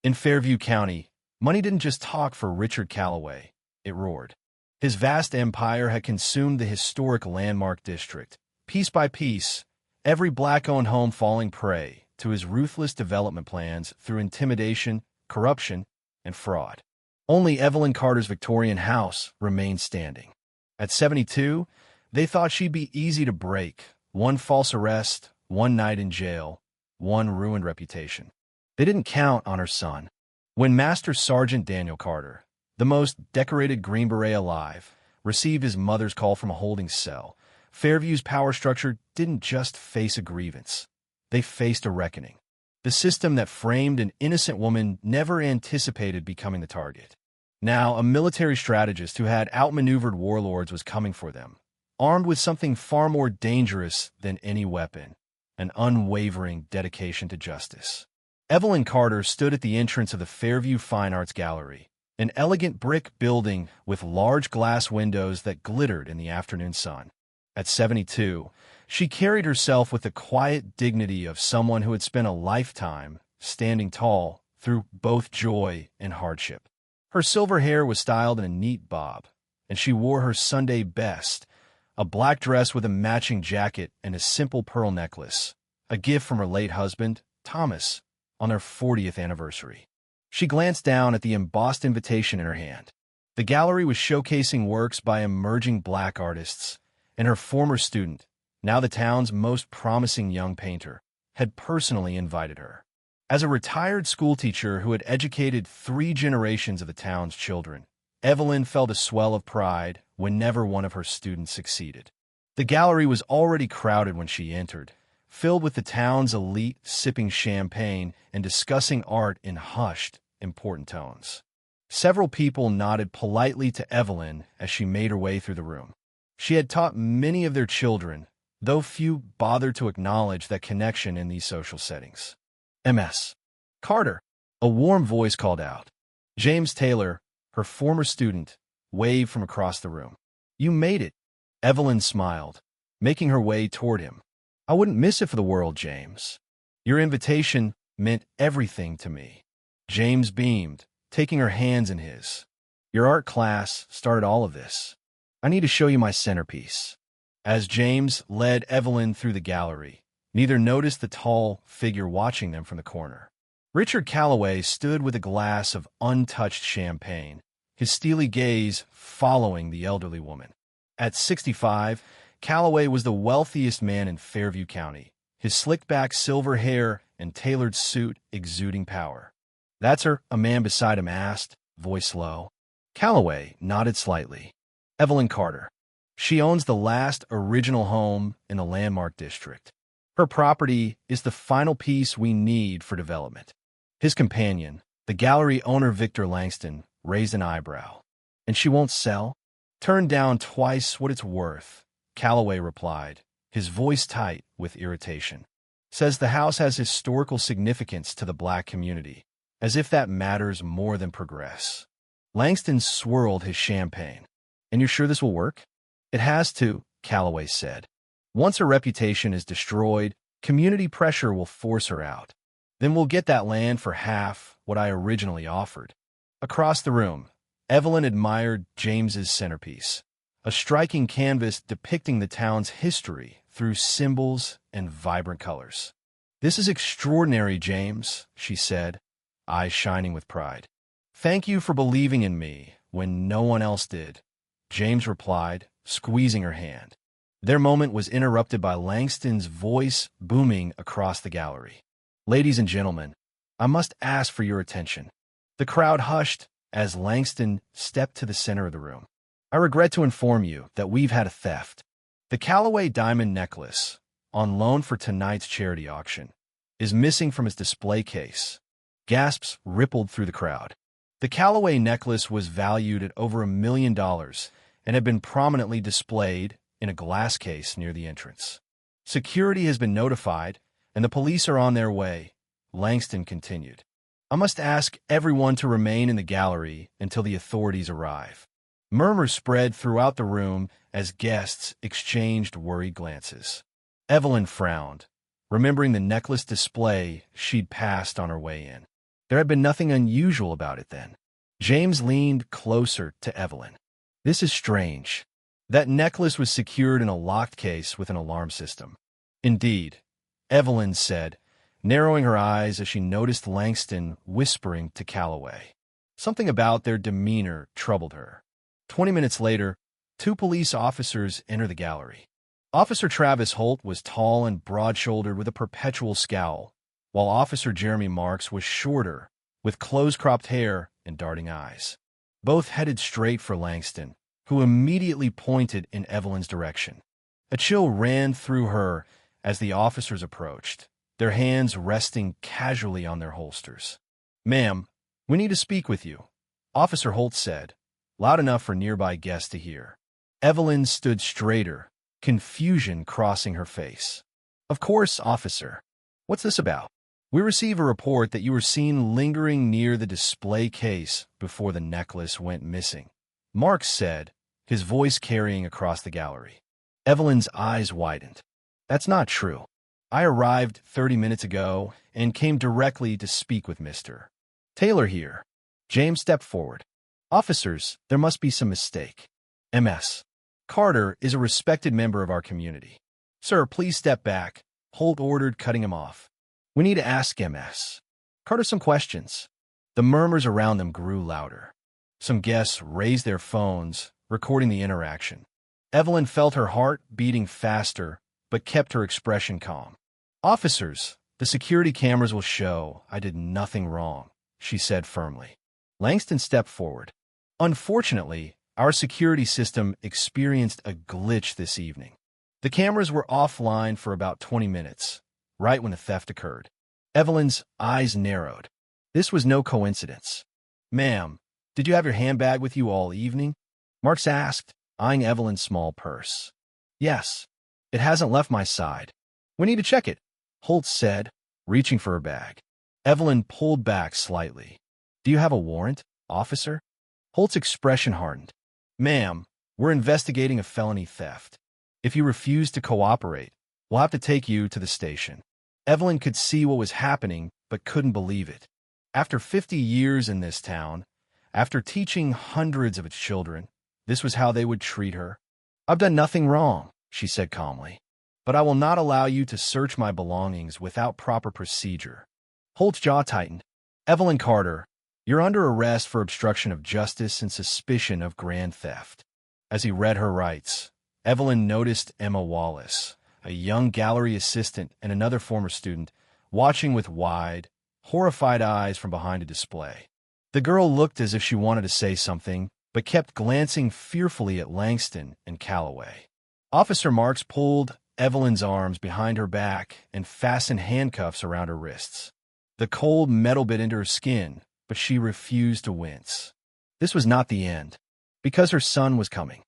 In Fairview County, money didn't just talk for Richard Calloway, it roared. His vast empire had consumed the historic landmark district. Piece by piece, every black-owned home falling prey to his ruthless development plans through intimidation, corruption, and fraud. Only Evelyn Carter's Victorian house remained standing. At 72, they thought she'd be easy to break. One false arrest, one night in jail, one ruined reputation. They didn't count on her son. When Master Sergeant Daniel Carter, the most decorated Green Beret alive, received his mother's call from a holding cell, Fairview's power structure didn't just face a grievance. They faced a reckoning. The system that framed an innocent woman never anticipated becoming the target. Now, a military strategist who had outmaneuvered warlords was coming for them, armed with something far more dangerous than any weapon, an unwavering dedication to justice. Evelyn Carter stood at the entrance of the Fairview Fine Arts Gallery, an elegant brick building with large glass windows that glittered in the afternoon sun. At 72, she carried herself with the quiet dignity of someone who had spent a lifetime standing tall through both joy and hardship. Her silver hair was styled in a neat bob, and she wore her Sunday best, a black dress with a matching jacket and a simple pearl necklace, a gift from her late husband, Thomas, on their 40th anniversary. She glanced down at the embossed invitation in her hand. The gallery was showcasing works by emerging black artists, and her former student, now the town's most promising young painter, had personally invited her. As a retired schoolteacher who had educated 3 generations of the town's children, Evelyn felt a swell of pride whenever one of her students succeeded. The gallery was already crowded when she entered, filled with the town's elite sipping champagne and discussing art in hushed, important tones. Several people nodded politely to Evelyn as she made her way through the room. She had taught many of their children, though few bothered to acknowledge that connection in these social settings. Ms. Carter, a warm voice called out. James Taylor, her former student, waved from across the room. You made it. Evelyn smiled, making her way toward him. I wouldn't miss it for the world, James. Your invitation meant everything to me. James beamed, taking her hands in his. Your art class started all of this. I need to show you my centerpiece. As James led Evelyn through the gallery, neither noticed the tall figure watching them from the corner. Richard Calloway stood with a glass of untouched champagne, his steely gaze following the elderly woman. At 65, Calloway was the wealthiest man in Fairview County, his slicked-back silver hair and tailored suit exuding power. That's her, a man beside him asked, voice low. Calloway nodded slightly. Evelyn Carter. She owns the last original home in the landmark district. Her property is the final piece we need for development. His companion, the gallery owner Victor Langston, raised an eyebrow. And she won't sell? Turned down twice what it's worth, Calloway replied, his voice tight with irritation. Says the house has historical significance to the black community, as if that matters more than progress. Langston swirled his champagne. And you're sure this will work? It has to, Calloway said. Once her reputation is destroyed, community pressure will force her out. Then we'll get that land for half what I originally offered. Across the room, Evelyn admired James's centerpiece, a striking canvas depicting the town's history through symbols and vibrant colors. This is extraordinary, James, she said, eyes shining with pride. Thank you for believing in me when no one else did, James replied, squeezing her hand. Their moment was interrupted by Langston's voice booming across the gallery. Ladies and gentlemen, I must ask for your attention. The crowd hushed as Langston stepped to the center of the room. I regret to inform you that we've had a theft. The Calloway diamond necklace, on loan for tonight's charity auction, is missing from its display case. Gasps rippled through the crowd. The Calloway necklace was valued at over $1 million and had been prominently displayed in a glass case near the entrance. Security has been notified, and the police are on their way, Langston continued. I must ask everyone to remain in the gallery until the authorities arrive. Murmurs spread throughout the room as guests exchanged worried glances. Evelyn frowned, remembering the necklace display she'd passed on her way in. There had been nothing unusual about it then. James leaned closer to Evelyn. This is strange. That necklace was secured in a locked case with an alarm system. Indeed, Evelyn said, narrowing her eyes as she noticed Langston whispering to Calloway. Something about their demeanor troubled her. 20 minutes later, 2 police officers entered the gallery. Officer Travis Holt was tall and broad-shouldered with a perpetual scowl, while Officer Jeremy Marks was shorter, with close-cropped hair and darting eyes. Both headed straight for Langston, who immediately pointed in Evelyn's direction. A chill ran through her as the officers approached, their hands resting casually on their holsters. "Ma'am, we need to speak with you," Officer Holt said, loud enough for nearby guests to hear. Evelyn stood straighter, confusion crossing her face. "Of course, officer. What's this about?" "We receive a report that you were seen lingering near the display case before the necklace went missing," Marks said, his voice carrying across the gallery. Evelyn's eyes widened. "That's not true. I arrived 30 minutes ago and came directly to speak with Mr. Taylor here." James stepped forward. "Officers, there must be some mistake. Ms. Carter is a respected member of our community." "Sir, please step back," Holt ordered, cutting him off. "We need to ask Ms. Carter some questions." The murmurs around them grew louder. Some guests raised their phones, recording the interaction. Evelyn felt her heart beating faster, but kept her expression calm. "Officers, the security cameras will show I did nothing wrong," she said firmly. Langston stepped forward. "Unfortunately, our security system experienced a glitch this evening. The cameras were offline for about 20 minutes, right when the theft occurred." Evelyn's eyes narrowed. This was no coincidence. "Ma'am, did you have your handbag with you all evening?" Marks asked, eyeing Evelyn's small purse. "Yes. It hasn't left my side." "We need to check it," Holt said, reaching for her bag. Evelyn pulled back slightly. "Do you have a warrant, officer?" Holt's expression hardened. "Ma'am, we're investigating a felony theft. If you refuse to cooperate, we'll have to take you to the station." Evelyn could see what was happening, but couldn't believe it. After 50 years in this town, after teaching hundreds of its children, this was how they would treat her. "I've done nothing wrong," she said calmly, "but I will not allow you to search my belongings without proper procedure." Holt's jaw tightened. "Evelyn Carter, you're under arrest for obstruction of justice and suspicion of grand theft." As he read her rights, Evelyn noticed Emma Wallace, a young gallery assistant and another former student, watching with wide, horrified eyes from behind a display. The girl looked as if she wanted to say something, but kept glancing fearfully at Langston and Calloway. Officer Marks pulled Evelyn's arms behind her back and fastened handcuffs around her wrists. The cold metal bit into her skin, but she refused to wince. This was not the end, because her son was coming.